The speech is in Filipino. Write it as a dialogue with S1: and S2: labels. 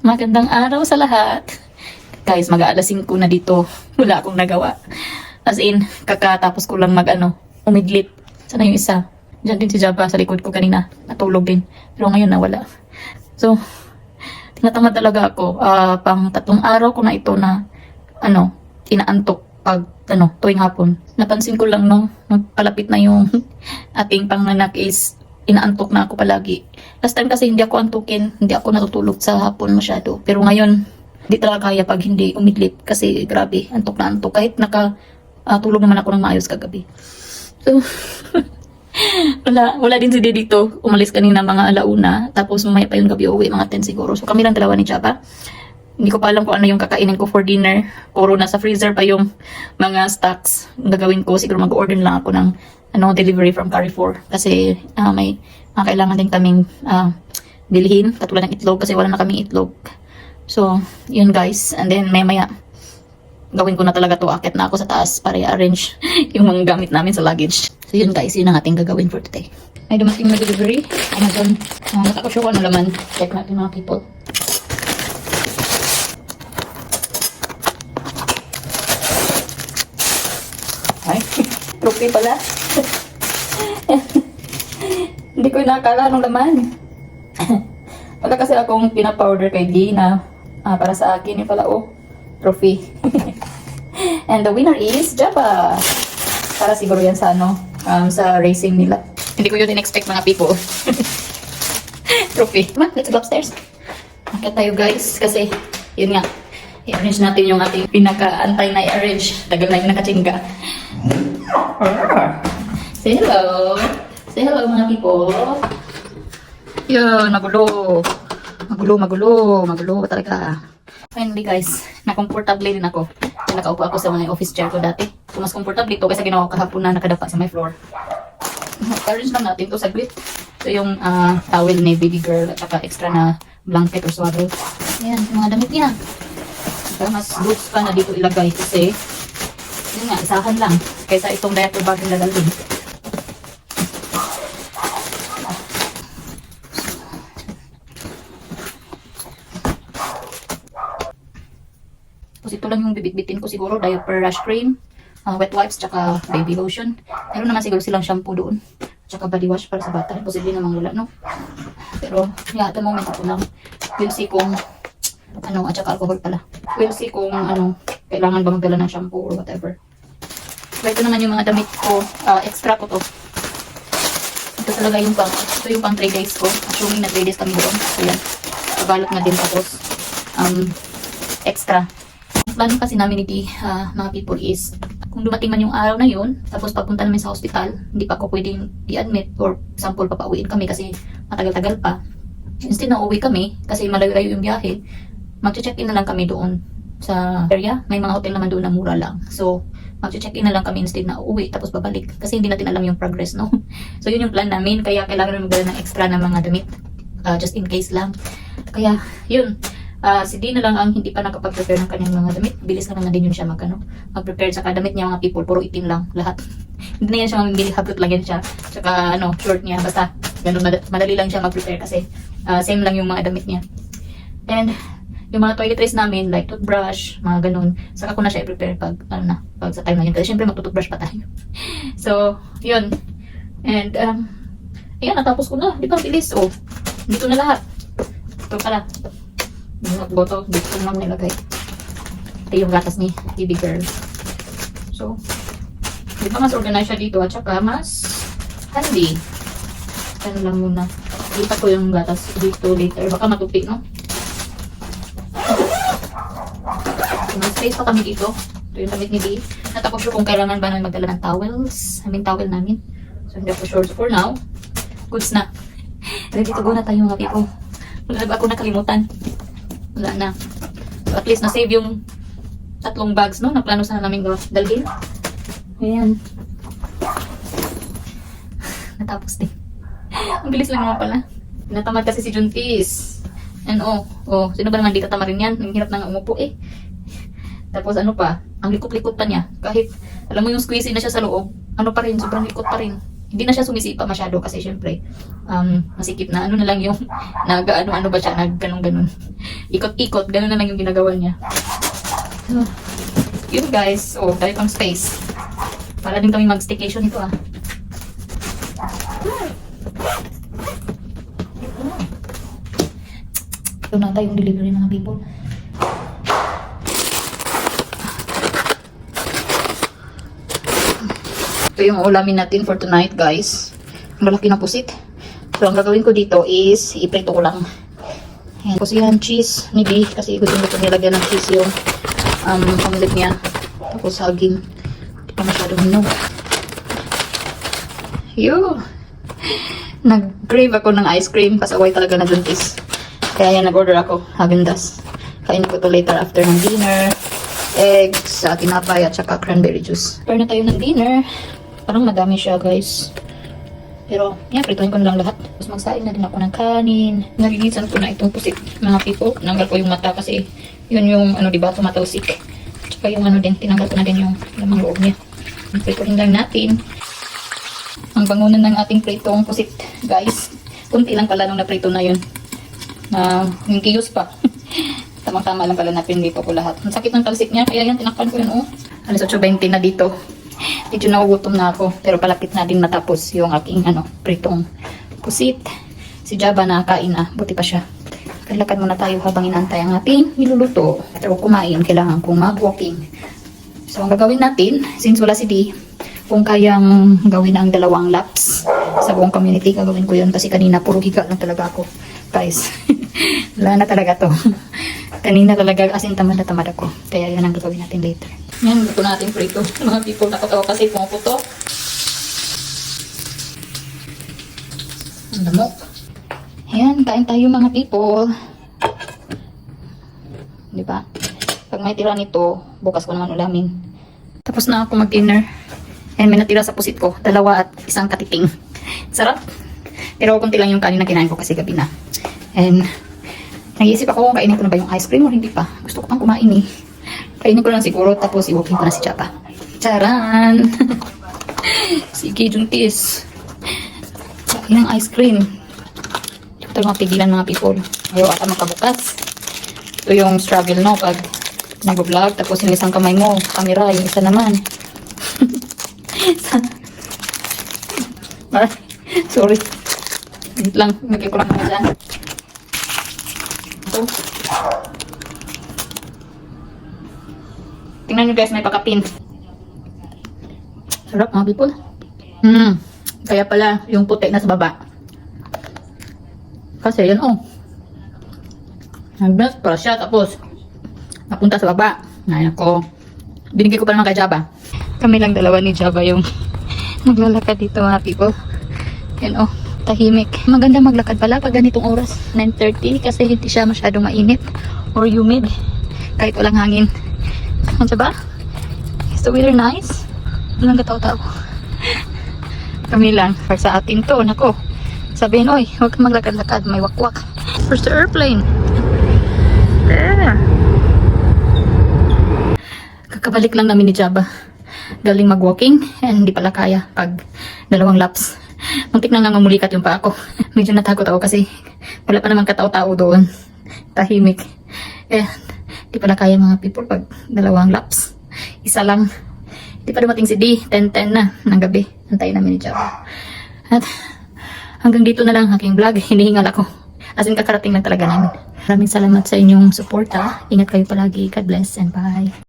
S1: Magandang araw sa lahat. Guys, mag-aalas 5 na dito. Wala akong nagawa. As in, kakatapos ko lang umidlit. Sana yung isa. Diyan din si Jabba sa likod ko kanina. Natulog din. Pero ngayon nawala. So, tinatamad talaga ako. Pang 3 araw ko na ito na, inaantok pag, tuwing hapon. Napansin ko lang, magpalapit na yung ating panganak is inaantok na ako palagi. Last time kasi hindi ako antukin, hindi ako natutulog sa hapon masyado. Pero ngayon, hindi talaga kaya pag hindi umidlit kasi grabe, antok na antok. Kahit tulog naman ako ng maayos kagabi. So, wala din si Didi dito. Umalis kanina mga alauna, tapos mamaya pa yung gabi uwi, mga 10 siguro. So kami lang dalawa ni Jabba. Hindi ko pa alam kung ano yung kakainin ko for dinner. Puro nasa freezer pa yung mga stocks. Ang gagawin ko, siguro mag-order lang ako ng delivery from Carrefour. Kasi may kailangan din kaming bilhin. Katulad ng itlog kasi wala na kaming itlog. So, yun guys. And then maya gawin ko na talaga to. Akit na ako sa taas para i-arrange yung mga gamit namin sa luggage. So yun guys, yun ang ating gagawin for today. May dumating na delivery. Amazon. Nakakasyo ko ano laman. Check natin mga people. Ay, trophy pala. Hindi ko inakala anong laman. Wala kasi akong pinapowder kay Dee na para sa akin yung pala trophy. And the winner is Jabba. Para siguro yan sa sa racing nila. Hindi ko yun in-expect mga people. Trophy. Come on, let's go upstairs. Akit tayo guys kasi yun nga. I-arrange natin yung ating pinaka-antay na i-arrange. Tagal na yung nakachingga. Say hello. Say hello mga people. Yun, magulo. Magulo talaga. Finally guys, na-comfortable din ako. Nakaupo ako sa mga office chair ko dati. So, mas comfortable ito kaysa ginawa ko kahapon na nakadapa sa my floor. I-arrange lang natin ito saglit. So yung towel ni baby girl at saka extra na blanket or swaddle. Ayan, yung mga damit niya. Kaya mas goods pa na dito ilagay kasi yun nga, isahan lang kaysa itong diaper bag na lalagin. Tapos ito lang yung bibit-bitin ko siguro, diaper rash cream, wet wipes, tsaka baby lotion. Meron naman siguro silang shampoo doon, tsaka body wash para sa bata. Posible namang wala, no? Pero yeah, at the moment ito lang. We'll see kung at saka alcohol pala. We'll see kung kailangan ba magdala ng shampoo or whatever. So ito naman yung mga damit ko, extra ko to. Ito talaga yung ito yung pang 3 days ko. Assuming na 3 days kami doon. So yan, pabalot na din tapos extra. Ang plano kasi namin ni mga people is, kung dumating man yung araw na yun, tapos pagpunta namin sa hospital, hindi pa ako pwedeng i-admit or sample papauwiin kami kasi matagal-tagal pa. Instead na uwi kami, kasi malayo yung biyahe, mag-check-in na lang kami doon sa area. May mga hotel naman doon na mura lang. So, mag-check-in na lang kami instead na uuwi tapos babalik. Kasi hindi natin alam yung progress, no? So, yun yung plan namin. Kaya kailangan namin magdala ng extra na mga damit. Just in case lang. Kaya, yun. Si Dee na lang ang hindi pa nakapag-prepare ng kanyang mga damit. Bilis na lang din yun siya mag-prepare. Saka damit niya mga people, puro itim lang lahat. Hindi na yan siya mamimili, hagot lang yan siya. Saka short niya, basta ganun, madali lang siya mag-prepare kasi same lang yung mga damit niya. And yung mga toiletries namin, like toothbrush, mga ganun, saka ko na siya i-prepare pag sa time na yun. Kasi syempre magtutoothbrush pa tayo. So, yun. And, ayan, natapos ko na. Di ba, bilis. Dito na lahat. Ito pala. Yung bottle, dito lang nilagay. Ito yung gatas ni baby girl. So, di ba mas organized siya dito at saka mas handy. Ano lang muna. Lipat ko yung gatas dito later. Baka matupi, no? May space pa kami dito. Ito yung damit ni Dee. Natapos ko kung kailangan ba namin magdala ng towels. Towel namin. So, hindi ako sure. So, for now, goods na. Ready to go na tayo mga people. Wala ba ako nakalimutan? Wala na. So, at least na-save yung 3 bags, no? Naplano sana namin dalhin. Ayan. Natapos din. Ang bilis lang naman pala. Natamad kasi si Juntis. And sino ba naman di tatamarin yan? Ang hirap na nga umupo Tapos ang likot-likot pa niya. Kahit, alam mo yung squeezy na siya sa loob, pa rin, sobrang likot pa rin. Hindi na siya sumisipa masyado kasi syempre, masikip na ano na lang yung ano ba siya, ganun. Ikot-ikot, ganun na lang yung ginagawa niya. So, yun guys, dahil pang space. Para din kami mag-staycation ito Ito na tayo yung delivery mga people. Ito yung ulamin natin for tonight guys. Ang lalaki na pusit. So ang gagawin ko dito is iprito ko lang. Ayan. Tapos yan cheese ni B kasi gusto nilagyan ng cheese yung omelet niya. Tapos saging. Hindi pa masyadong hinog. Nag-crave ako ng ice cream. Pasaway talaga na juntis. Kaya yan, nag-order ako. Häagen-Dazs. Kain ko to later after ng dinner. Eggs, tinapay at saka cranberry juice. Prepare na tayo ng dinner. Parang madami siya guys. Pero, prituhin ko na lang lahat. Tapos magsain na din ako ng kanin. Nagigitsan ko na itong pusit mga people. Tinanggal ko yung mata kasi yun yung diba, tumatawsik. Tsaka yung din, tinanggal ko na din yung lamang loob niya. Prituhin lang natin. Ang bangunan ng ating pritong pusit guys. Kunti lang pala nung naprito na yun. Yung kiyos pa. Tamang-tama lang pala natin dito ko lahat. Ang sakit ng talsik niya, kaya yan, tinakpan ko yun, Alas 8:20 na dito. Medyo nagugutom na ako, pero palapit na din matapos yung aking, pritong pusit. Si Java nakakain na, buti pa siya. Kalakad muna tayo habang inaantay ang ating niluluto. Pero kumain, kailangan kong mag-walking. So, ang gagawin natin, since wala si D, kung kayang gawin ang 2 laps sa buong community, gagawin ko yun kasi kanina puro higa lang talaga ako. Guys, wala na talaga to. Kanina talaga as in tamad na tamad ako. Kaya yan ang gagawin natin later. Yan, luto natin prito. Mga people, nakatawa kasi pumuputo. Ang lamok. Ayan, kain tayo mga people. Diba? Pag may tira nito, bukas ko naman ulamin. Tapos na ako mag-dinner. And may natira sa pusit ko, 2 at 1 katiting. Sarap. Pero kunti lang yung kanin na kinain ko kasi gabi na. And nag-iisip ako kung kainin ko na ba yung ice cream o hindi pa. Gusto ko pang kumain Kainin ko lang siguro tapos i-walking ko na si Chapa. Charan! Sige, juntis. Yung ice cream. Hindi ko talaga mapigilan mga people. Ayaw ata makabukas. Ito yung struggle pag nag-vlog. Tapos yung isang kamay mo, camera, yung isa naman. Sorry. Wait lang, magay ko lang naman dyan. Ito. Tingnan nyo guys, may pakapin. Sarap mga people. Kaya pala yung puti na sa baba. Kasi yan nag-blast para siya tapos napunta sa baba. Ngayon ko. Binigay ko pa naman kay Java. Kami lang dalawa ni Java yung naglalakad dito mga people. Yan tahimik. Maganda maglakad pala pag ganitong oras. 9:30 kasi hindi siya masyadong mainit or humid. Kahit walang hangin. Ano ba? Is the weather nice? Walang kataw-taw. Kami lang. Para sa atin to. Nako. Sabihin, oy, huwag kang maglakad-lakad. May wakwak. Where's the airplane? There. Kakabalik lang namin ni Java. Galing mag-walking. And hindi pala kaya pag 2 laps. Muntik na nga mamulikat yung pa ako. Medyo natakot ako kasi wala pa naman katao-tao doon. Tahimik. Di pala kaya mga people pag 2 laps. Isa lang. Di pa dumating si D. 10:10 na ng gabi. Antayin namin ni Java. At hanggang dito na lang aking vlog. Hinihingal ako. As in kakarating lang talaga namin. Maraming salamat sa inyong suporta. Ingat kayo palagi. God bless and bye.